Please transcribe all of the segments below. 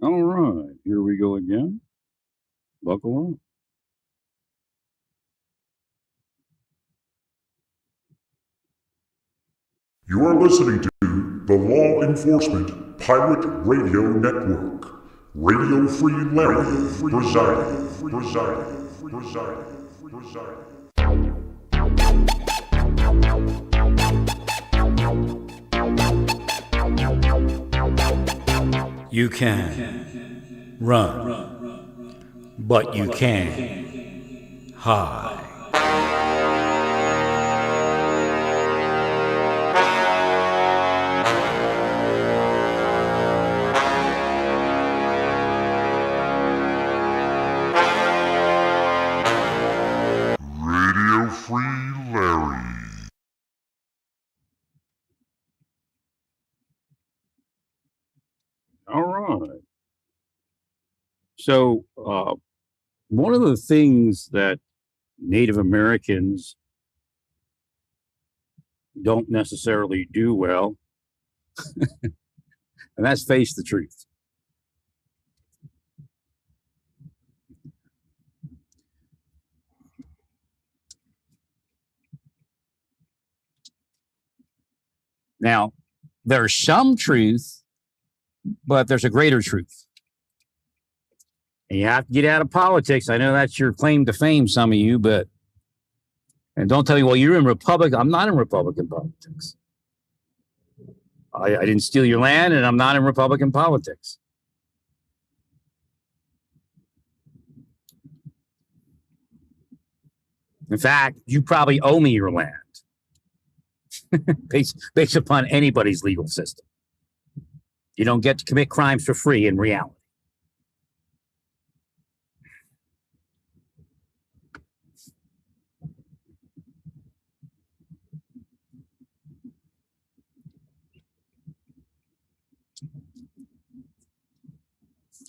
All right, here we go again. Buckle on. You are listening to the Law Enforcement Pirate Radio Network. Radio Free Larry presiding. You can run, but you can't hide. Radio Free Larry. All right. So, one of the things that Native Americans don't necessarily do well, and that's face the truth. Now, there's some truth, but there's a greater truth. And you have to get out of politics. I know that's your claim to fame, some of you, but and don't tell me, well, you're in Republican. I'm not in Republican politics. I didn't steal your land, and I'm not in Republican politics. In fact, you probably owe me your land based upon anybody's legal system. You don't get to commit crimes for free in reality.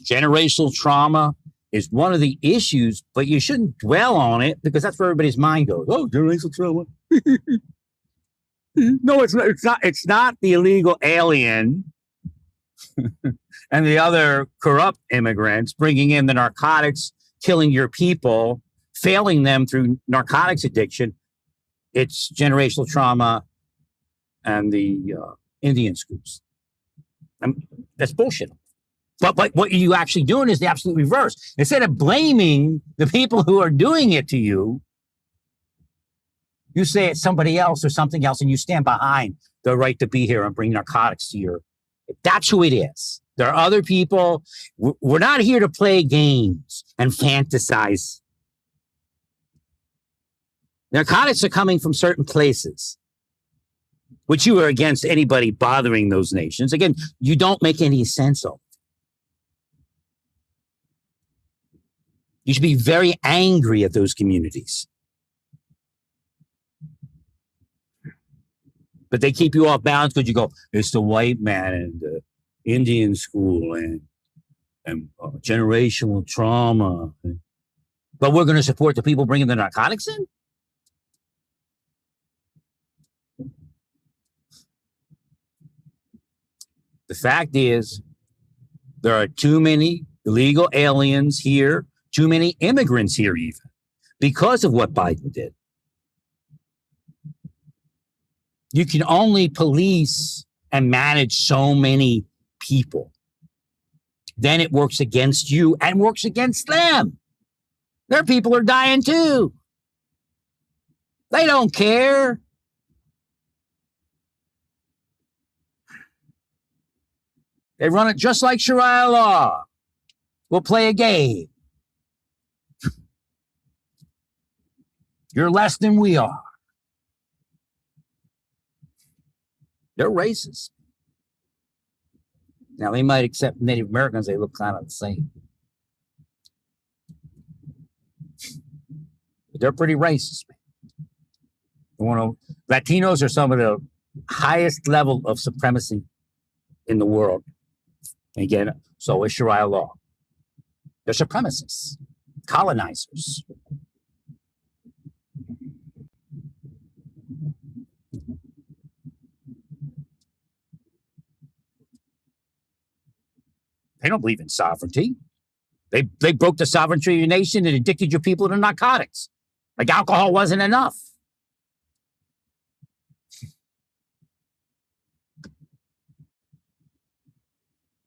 Generational trauma is one of the issues, but you shouldn't dwell on it because that's where everybody's mind goes. Oh, generational trauma. No, it's not. It's not the illegal alien and the other corrupt immigrants bringing in the narcotics, killing your people, failing them through narcotics addiction. It's generational trauma and the Indian scoops. That's bullshit. But what you actually doing is the absolute reverse. Instead of blaming the people who are doing it to you, you say it's somebody else or something else, and you stand behind the right to be here and bring narcotics to your. That's who it is. There are other people. We're not here to play games and fantasize. Narcotics are coming from certain places, which you are against anybody bothering those nations. Again, you don't make any sense of. You should be very angry at those communities. But they keep you off balance because you go, it's the white man and the Indian school and generational trauma. But we're going to support the people bringing the narcotics in? The fact is, there are too many illegal aliens here, too many immigrants here even, because of what Biden did. You can only police and manage so many people. Then it works against you and works against them. Their people are dying too. They don't care. They run it just like Sharia law. We'll play a game. You're less than we are. They're racist. Now, they might accept Native Americans. They look kind of the same. But they're pretty racist. Latinos are some of the highest level of supremacy in the world. Again, so is Sharia law. They're supremacists, colonizers. They don't believe in sovereignty. They broke the sovereignty of your nation and addicted your people to narcotics. Like alcohol wasn't enough.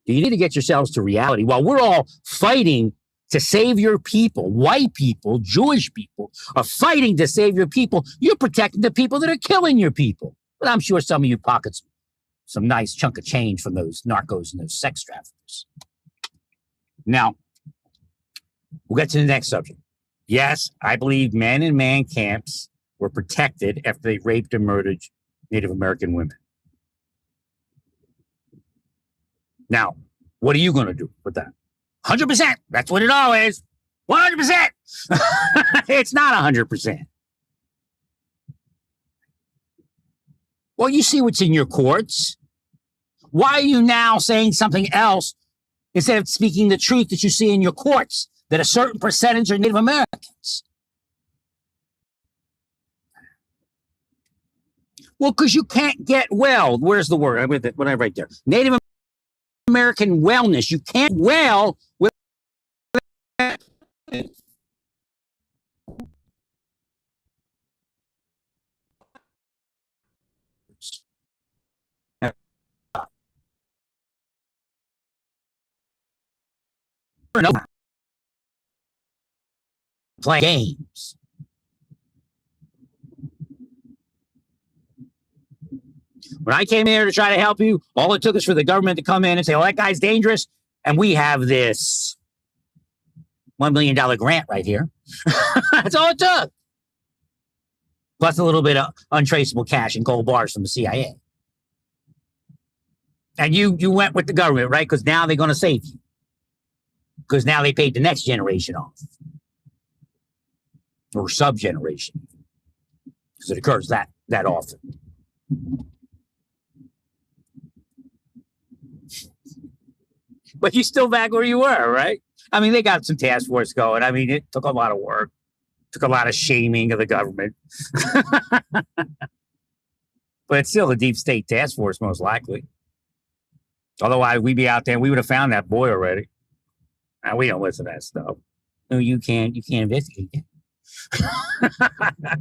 You need to get yourselves to reality. While we're all fighting to save your people, white people, Jewish people are fighting to save your people, you're protecting the people that are killing your people. But I'm sure some of you pockets some nice chunk of change from those narcos and those sex traffickers. Now, we'll get to the next subject. Yes, I believe men in man camps were protected after they raped and murdered Native American women. Now, what are you going to do with that? 100%. That's what it always. 100%. It's not 100%. Well, you see what's in your courts. Why are you now saying something else instead of speaking the truth that you see in your courts, that a certain percentage are Native Americans? Well, because you can't get well. Where's the word? What I write there? Native American wellness. You can't well with play games. When I came here to try to help you, all it took is for the government to come in and say, "Oh, that guy's dangerous," and we have this $1 million grant right here. That's all it took. Plus a little bit of untraceable cash and gold bars from the CIA. And you went with the government, right? Because now they're going to save you. Because now they paid the next generation off. Or sub-generation. Because it occurs that often. But you're still back where you were, right? I mean, they got some task force going. I mean, it took a lot of work. Took a lot of shaming of the government. But it's still a deep state task force, most likely. Otherwise, we'd be out there and we would have found that boy already. Now, we don't listen to that stuff. No, you can't investigate that.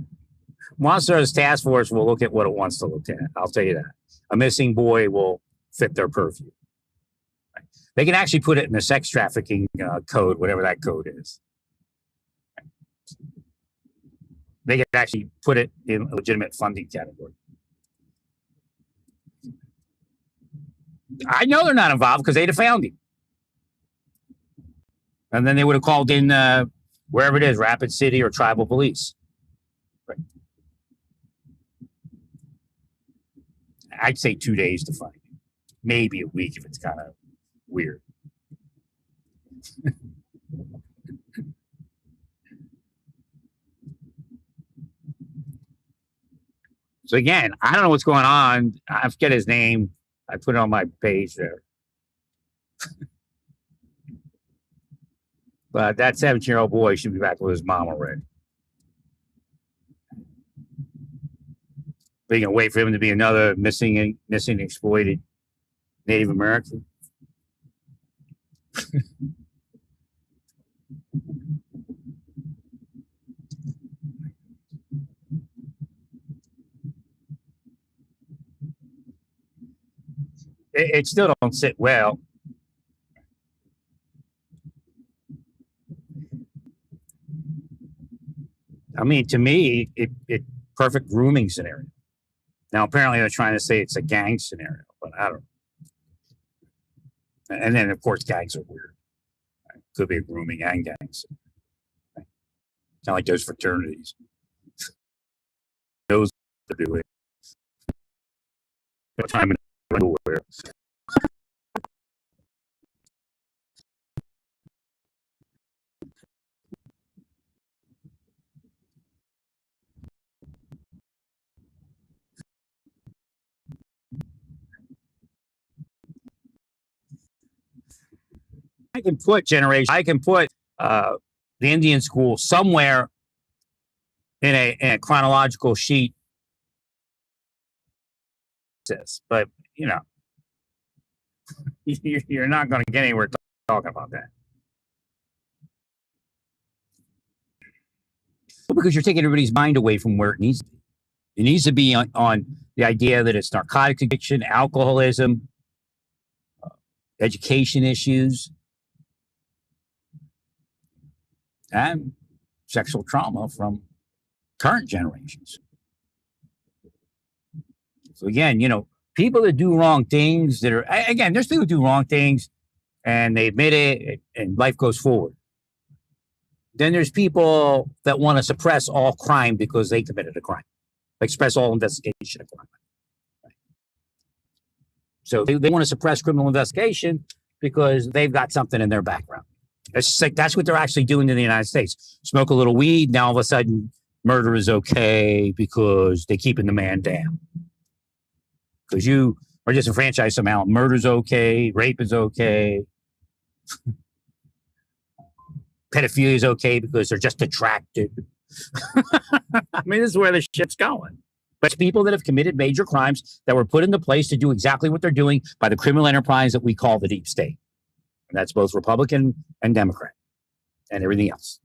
Monsters Task Force will look at what it wants to look at. I'll tell you that. A missing boy will fit their purview. They can actually put it in the sex trafficking code, whatever that code is. They can actually put it in a legitimate funding category. I know they're not involved because they'd have found him. And then they would have called in wherever it is, Rapid City or tribal police. Right. I'd say 2 days to find him. Maybe a week if it's kind of weird. So again, I don't know what's going on. I forget his name. I put it on my page there. But that 17-year-old boy should be back with his mom already. But you can wait for him to be another missing exploited Native American. It still don't sit well. I mean, to me, it perfect grooming scenario. Now, apparently, they're trying to say it's a gang scenario, but I don't know. And then, of course, gangs are weird. Could be a grooming and gangs. Kind of like those fraternities. Those to do it. Time and nowhere. I can put the Indian school somewhere in a chronological sheet. But you know, you're not going to get anywhere. talking about that. Well, because you're taking everybody's mind away from where it needs to be. It needs to be on the idea that it's narcotic addiction, alcoholism, education issues, and sexual trauma from current generations. So again, people that do wrong things that are, again, there's people who do wrong things and they admit it and life goes forward. Then there's people that want to suppress all crime because they committed a crime, like suppress all investigation of crime. So they want to suppress criminal investigation because they've got something in their background. It's just like that's what they're actually doing in the United States. Smoke a little weed, now all of a sudden murder is okay because they're keeping the man down. Because you are disenfranchised somehow. Murder's okay, rape is okay. Pedophilia is okay because they're just attracted. I mean, this is where the shit's going. But it's people that have committed major crimes that were put into place to do exactly what they're doing by the criminal enterprise that we call the deep state. And that's both Republican and Democrat and everything else.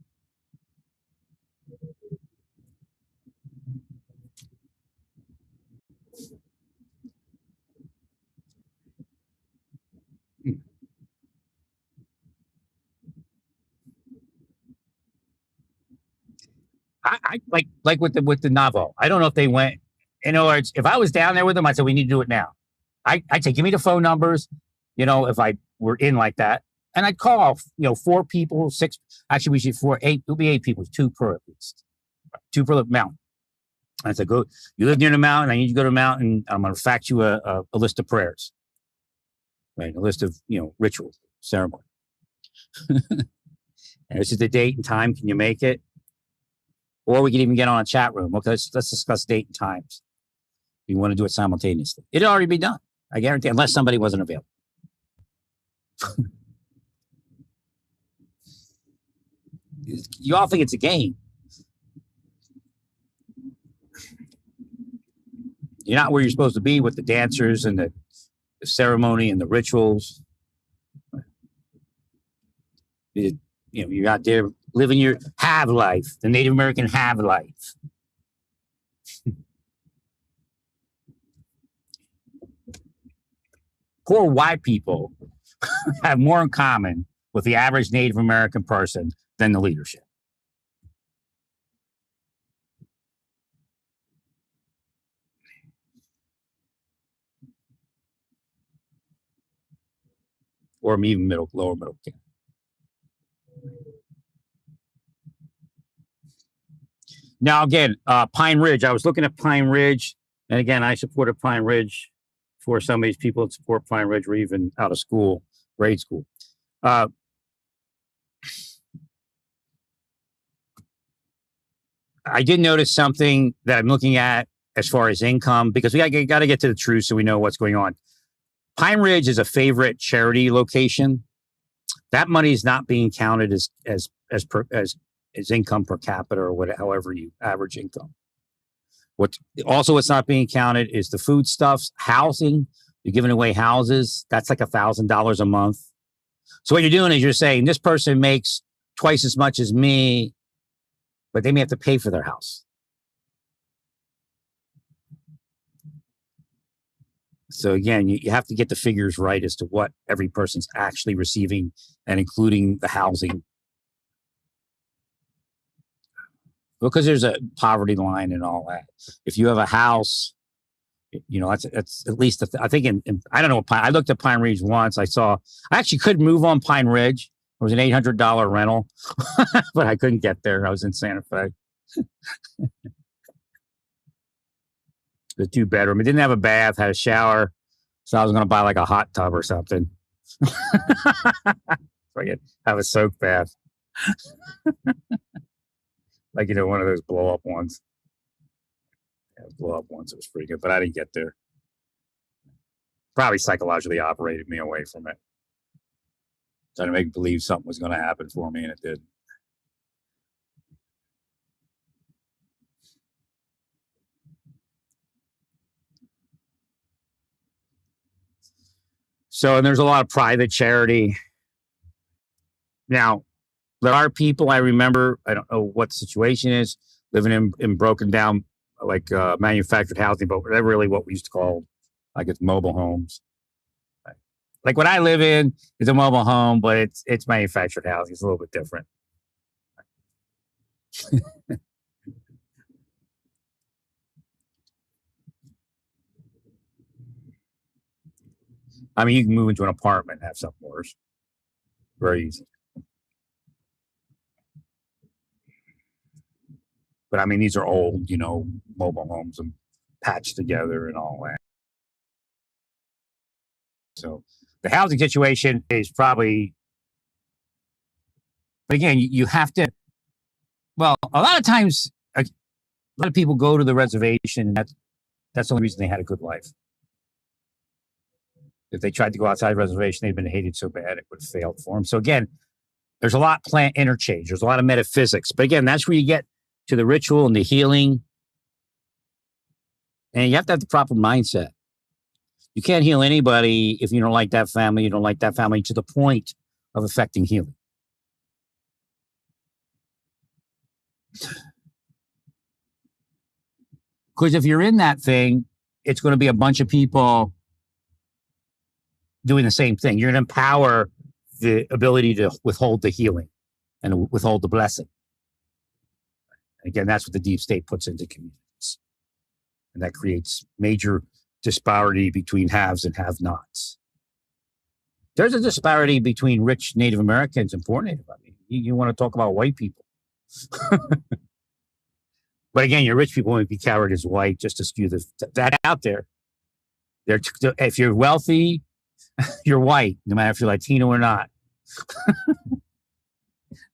I like with the Navajo. I don't know if they went. In other words, if I was down there with them, I'd say we need to do it now. I'd say give me the phone numbers. If I were in like that, and I'd call 4 people, 6. Actually, we should 8. It'll be 8 people, 2 per at least, 2 per mountain. I said, go. You live near the mountain. I need you to go to the mountain. I'm going to fax you a list of prayers, right? A list of ritual ceremony. And this is the date and time. Can you make it? Or we can even get on a chat room. Okay, let's discuss date and times. You want to do it simultaneously. It'd already be done. I guarantee, unless somebody wasn't available. You all think it's a game. You're not where you're supposed to be with the dancers and the ceremony and the rituals. You're out there living your have life, the Native American have life. Poor white people have more in common with the average Native American person than the leadership. Or even lower middle class. Now, again, Pine Ridge. I was looking at Pine Ridge, and again, I supported Pine Ridge for some of these people that support Pine Ridge were even out of school, grade school. I did notice something that I'm looking at as far as income, because we got to get to the truth so we know what's going on. Pine Ridge is a favorite charity location. That money is not being counted as income per capita or however you average income. What's not being counted is the foodstuffs, housing. You're giving away houses. That's like $1,000 a month. So what you're doing is you're saying this person makes twice as much as me, but they may have to pay for their house. So again, you have to get the figures right as to what every person's actually receiving and including the housing. Because there's a poverty line and all that. If you have a house, that's at least, I think I don't know, I looked at Pine Ridge once. I actually could move on Pine Ridge. It was an $800 rental, but I couldn't get there. I was in Santa Fe. The 2-bedroom. It didn't have a bath, had a shower. So I was going to buy like a hot tub or something. So I could have a soak bath. Like, one of those blow up ones. Yeah, blow up ones. It was pretty good, but I didn't get there. Probably psychologically operated me away from it. Trying to make believe something was going to happen for me, and it did. So, and there's a lot of private charity. Now, there are people I remember, I don't know what the situation is, living in broken down, like manufactured housing, but they're really what we used to call, I guess, mobile homes. Like what I live in is a mobile home, but it's manufactured housing. It's a little bit different. I mean, you can move into an apartment and have something worse. Very easy. But I mean, these are old, mobile homes and patched together and all that. So the housing situation is probably, but again, you have to, well, a lot of times, a lot of people go to the reservation, and that's the only reason they had a good life. If they tried to go outside the reservation, they'd been hated so bad it would have failed for them. So again, there's a lot of plant interchange. There's a lot of metaphysics. But again, that's where you get to the ritual and the healing. And you have to have the proper mindset. You can't heal anybody if you don't like that family. You don't like that family to the point of affecting healing. Because if you're in that thing, it's going to be a bunch of people doing the same thing. You're going to empower the ability to withhold the healing and withhold the blessing. Again, that's what the deep state puts into communities. And that creates major disparity between haves and have-nots. There's a disparity between rich Native Americans and poor Native. I mean, you want to talk about white people. But again, your rich people won't be counted as white just to skew that out there. If you're wealthy, you're white, no matter if you're Latino or not.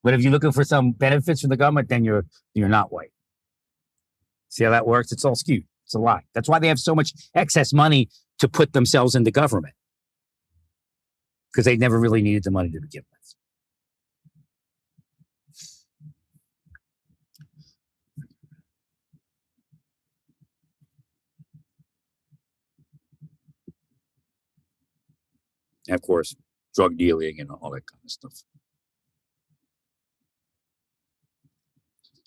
But if you're looking for some benefits from the government, then you're not white. See how that works? It's all skewed. It's a lie. That's why they have so much excess money to put themselves into government. Because they never really needed the money to begin with. And of course, drug dealing and all that kind of stuff.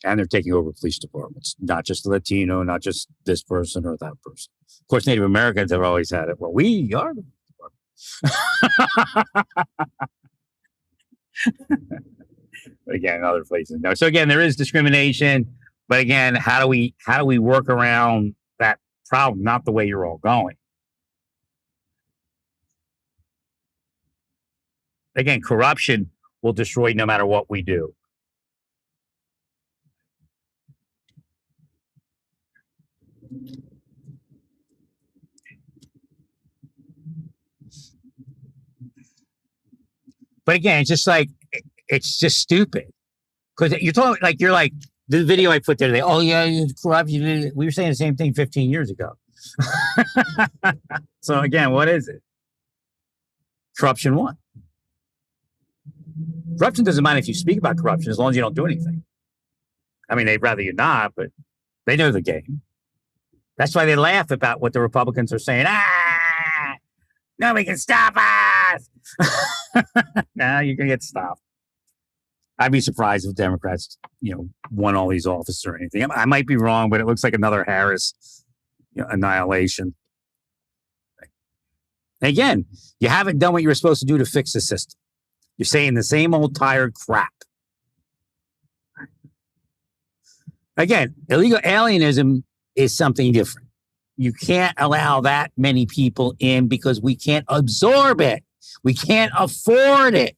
And they're taking over police departments, not just the Latino, not just this person or that person. Of course, Native Americans have always had it. Well, we are the department. But again, other places no. So again, there is discrimination. But again, how do we work around that problem? Not the way you're all going. Again, corruption will destroy no matter what we do. But again, it's just stupid. Because you're like the video I put there today. Oh yeah, you're corrupt. We were saying the same thing 15 years ago. So again, what is it? Corruption won. Corruption doesn't mind if you speak about corruption as long as you don't do anything. I mean, they'd rather you not, but they know the game. That's why they laugh about what the Republicans are saying. Nobody can stop us. No, you're going to get stopped. I'd be surprised if Democrats, won all these offices or anything. I might be wrong, but it looks like another Harris annihilation. Again, you haven't done what you were supposed to do to fix the system. You're saying the same old tired crap. Again, illegal alienism is something different. You can't allow that many people in because we can't absorb it. We can't afford it.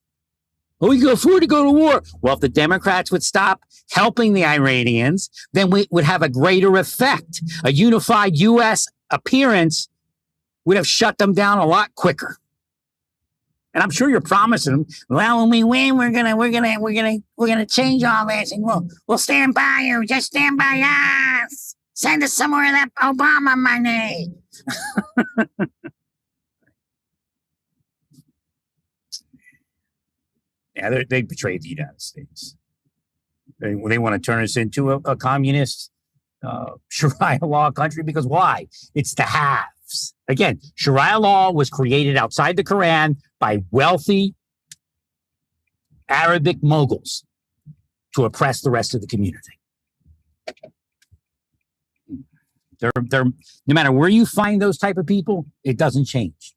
Oh, we can afford to go to war. Well, if the Democrats would stop helping the Iranians, then we would have a greater effect. A unified U.S. appearance would have shut them down a lot quicker. And I'm sure you're promising them, well, when we win, we're gonna change all this, and we'll stand by you. Just stand by us. Send us some more of that Obama money. Yeah, they betrayed the United States. They want to turn us into a communist Sharia law country because why? It's the haves. Again, Sharia law was created outside the Quran by wealthy Arabic moguls to oppress the rest of the community. They're no matter where you find those type of people, it doesn't change.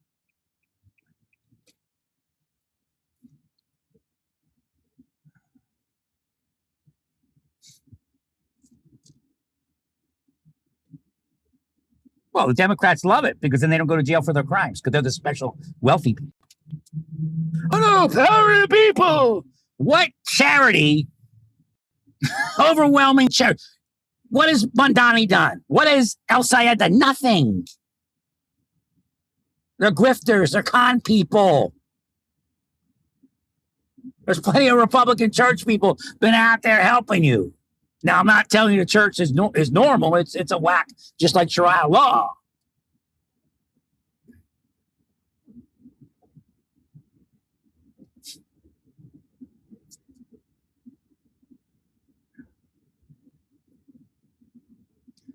Well, the Democrats love it because then they don't go to jail for their crimes because they're the special wealthy people. Oh no, power of the people! What charity? Overwhelming charity. What has Mondani done? What has El Sayed done? Nothing. They're grifters. They're con people. There's plenty of Republican church people been out there helping you. Now, I'm not telling you the church is normal. It's a whack, just like Sharia law.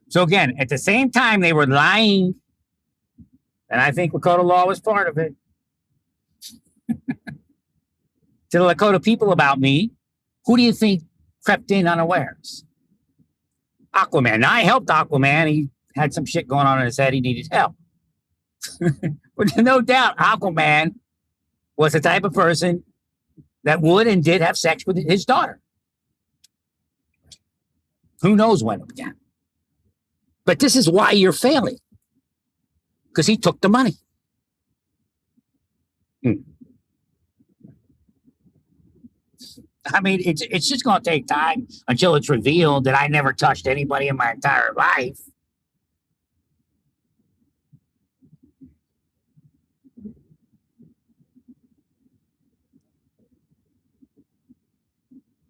So again, at the same time, they were lying. And I think Lakota law was part of it. To the Lakota people about me, who do you think crept in unawares? Aquaman. Now, I helped Aquaman. He had some shit going on in his head. He needed help. But no doubt, Aquaman was the type of person that would and did have sex with his daughter. Who knows when it began? But this is why you're failing. Because he took the money. I mean, it's just going to take time until it's revealed that I never touched anybody in my entire life.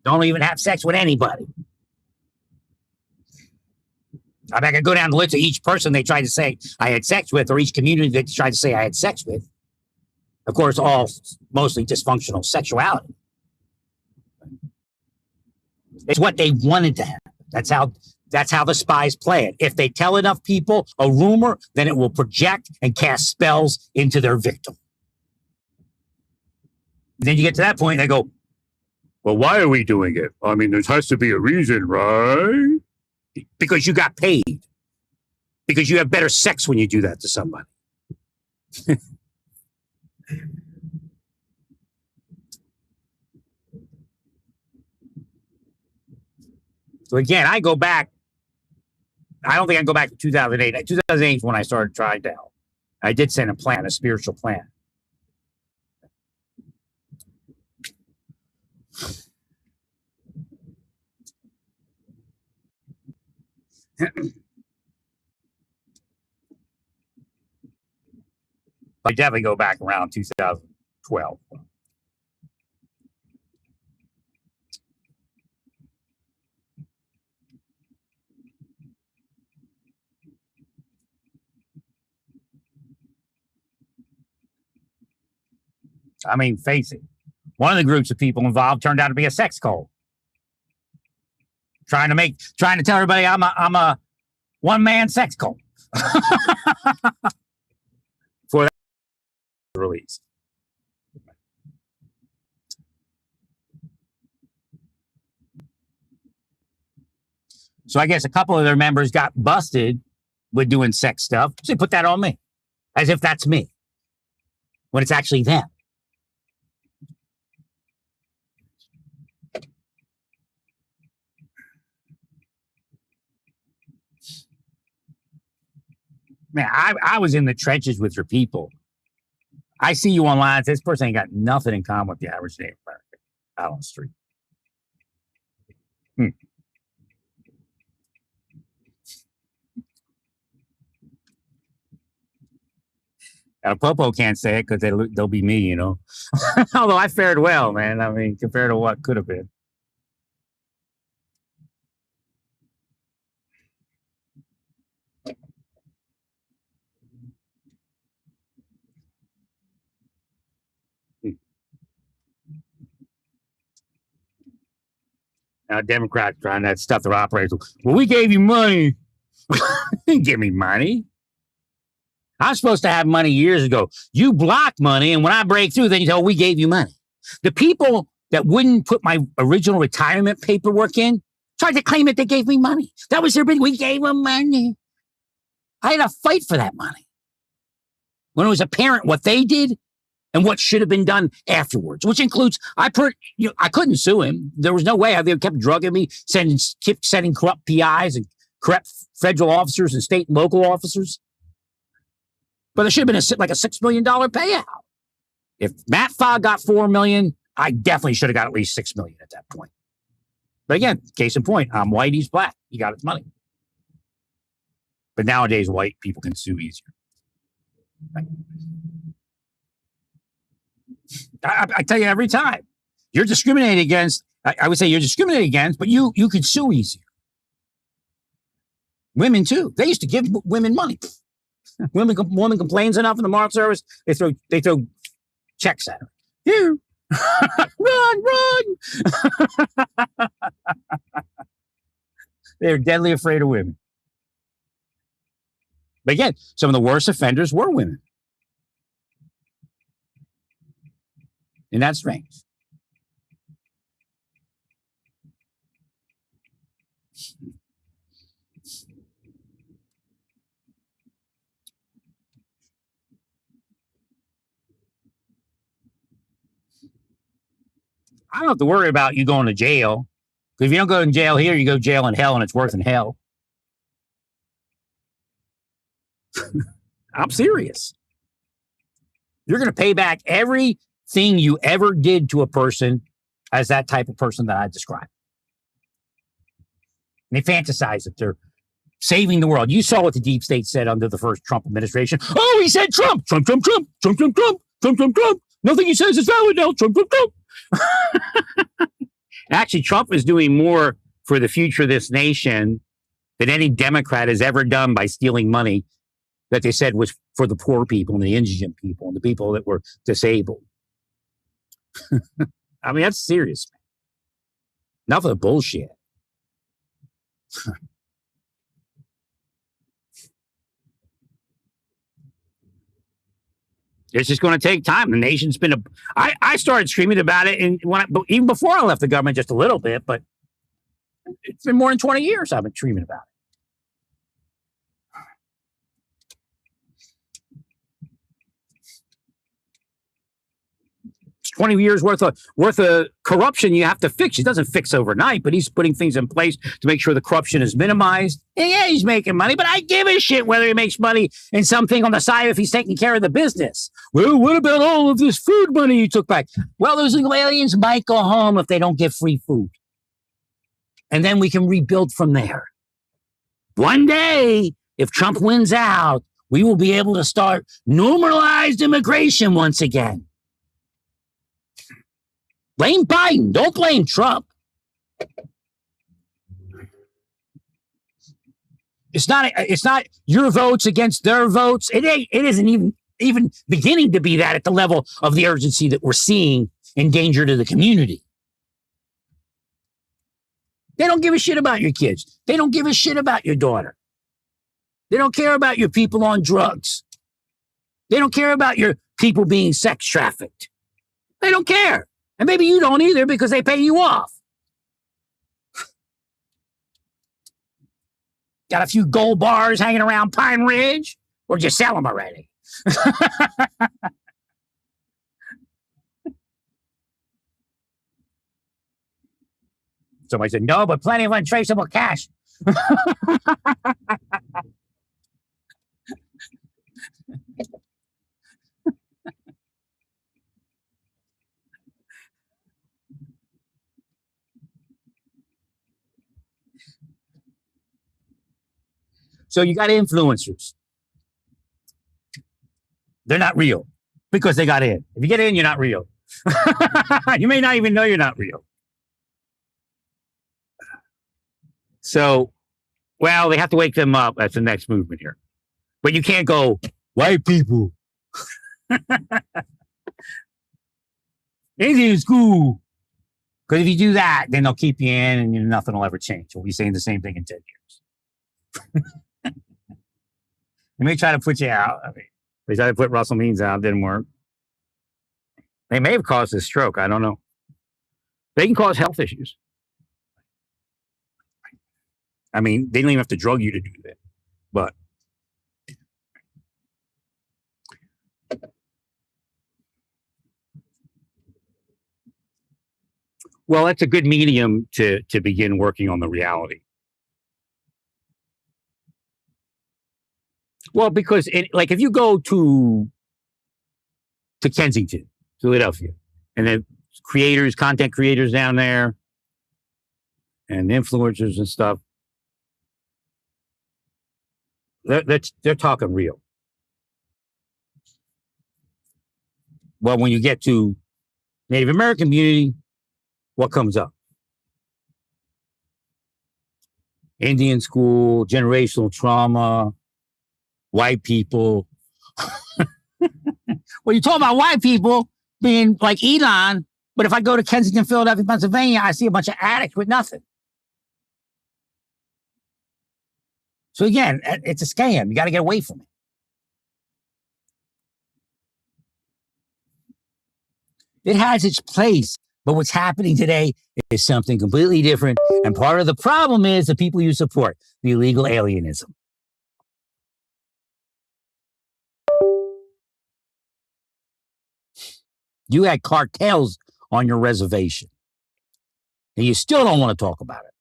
Don't even have sex with anybody. I mean, I could go down the list of each person they tried to say I had sex with, or each community they tried to say I had sex with. Of course, all mostly dysfunctional sexuality. It's what they wanted to happen. That's how the spies play it. If they tell enough people a rumor, then it will project and cast spells into their victim. Then you get to that point, and they go, well, why are we doing it? I mean, there has to be a reason, right? Because you got paid. Because you have better sex when you do that to somebody. So again, I go back. I don't think I go back to 2008. 2008 is when I started trying to help. I did send a plan, a spiritual plan. I definitely go back around 2012. I mean, face it. One of the groups of people involved turned out to be a sex cult, trying to tell everybody I'm a one-man sex cult for that release. So I guess a couple of their members got busted with doing sex stuff. So they put that on me, as if that's me, when it's actually them. Man, I was in the trenches with your people. I see you online. This person ain't got nothing in common with the average Native American out on the street. Now, Popo can't say it because they'll be me, you know. Although I fared well, man. I mean, compared to what could have been. Now, Democrats trying that stuff their operators. Well, we gave you money. You didn't give me money. I'm supposed to have money years ago. You block money, and when I break through, then you tell we gave you money. The people that wouldn't put my original retirement paperwork in tried to claim that they gave me money. That was their big, we gave them money. I had to fight for that money. When it was apparent what they did and what should have been done afterwards, which includes, I couldn't sue him. There was no way. They kept drugging me, kept sending corrupt PIs and corrupt federal officers and state and local officers. But there should have been like a $6 million payout. If Matt Fogg got $4 million, I definitely should have got at least $6 million at that point. But again, case in point, I'm white, he's black. He got his money. But nowadays, white people can sue easier. Right? I tell you every time, you're discriminated against. I would say you're discriminated against, but you could sue easier. Women too. They used to give women money. Woman complains enough in the Marshal Service, they throw checks at her. Here, run! They're deadly afraid of women. But again, some of the worst offenders were women. And that's strange. I don't have to worry about you going to jail. Because if you don't go to jail here, you go to jail in hell, and it's worse than hell. I'm serious. You're going to pay back everything you ever did to a person as that type of person that I described. And they fantasize that they're saving the world. You saw what the deep state said under the first Trump administration. Oh, he said Trump. Trump. Nothing he says is valid now. Trump. Actually, Trump is doing more for the future of this nation than any Democrat has ever done by stealing money that they said was for the poor people and the indigent people and the people that were disabled. I mean, that's serious, man. Enough of the bullshit. It's just going to take time. The nation's been I started screaming about it even before I left the government, just a little bit, but it's been more than 20 years I've been screaming about it. It's 20 years worth of corruption you have to fix. It doesn't fix overnight, but he's putting things in place to make sure the corruption is minimized. And yeah, he's making money, but I give a shit whether he makes money in something on the side if he's taking care of the business. Well, what about all of this food money you took back? Well, those illegal aliens might go home if they don't get free food. And then we can rebuild from there. One day, if Trump wins out, we will be able to start normalized immigration once again. Blame Biden. Don't blame Trump. It's not your votes against their votes. It isn't even beginning to be that at the level of the urgency that we're seeing in danger to the community. They don't give a shit about your kids. They don't give a shit about your daughter. They don't care about your people on drugs. They don't care about your people being sex trafficked. They don't care. And maybe you don't either because they pay you off. Got a few gold bars hanging around Pine Ridge? Or did you sell them already? Somebody said, no, but plenty of untraceable cash. So you got influencers. They're not real because they got in. If you get in, you're not real. You may not even know you're not real. So, well, they have to wake them up. That's the next movement here. But you can't go, white people. Anything is cool. Because if you do that, then they'll keep you in and nothing will ever change. We'll be saying the same thing in 10 years. They may try to put you out. I mean, they tried to put Russell Means out. Didn't work. They may have caused a stroke. I don't know. They can cause health issues. I mean, they don't even have to drug you to do that. But well, that's a good medium to begin working on the reality. Well, because like if you go to Kensington, Philadelphia, and then content creators down there, and influencers and stuff, they're talking real. Well, when you get to Native American community, what comes up? Indian school, generational trauma, white people. Well, you talk about white people being like Elon, but if I go to Kensington, Philadelphia, Pennsylvania, I see a bunch of addicts with nothing. So again, it's a scam. You got to get away from it. It has its place, but what's happening today is something completely different. And part of the problem is the people you support, the illegal alienism. You had cartels on your reservation, and you still don't want to talk about it.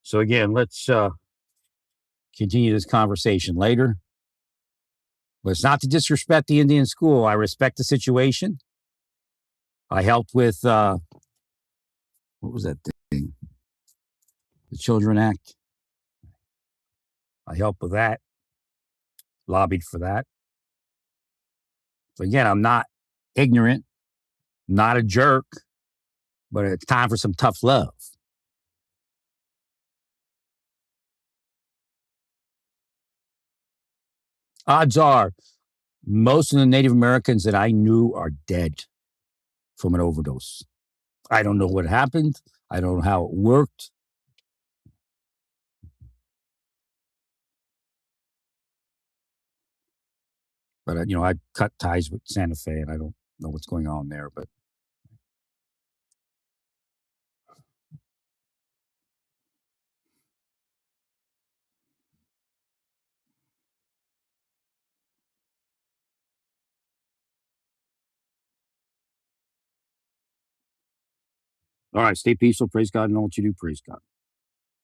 So again, let's continue this conversation later. But it's not to disrespect the Indian school. I respect the situation. I helped with, what was that thing? The Children Act. I helped with that. Lobbied for that. So again, I'm not ignorant, not a jerk, but it's time for some tough love. Odds are most of the Native Americans that I knew are dead from an overdose. I don't know what happened. I don't know how it worked. But, I cut ties with Santa Fe, and I don't know what's going on there. But all right, stay peaceful. Praise God in all that you do. Praise God.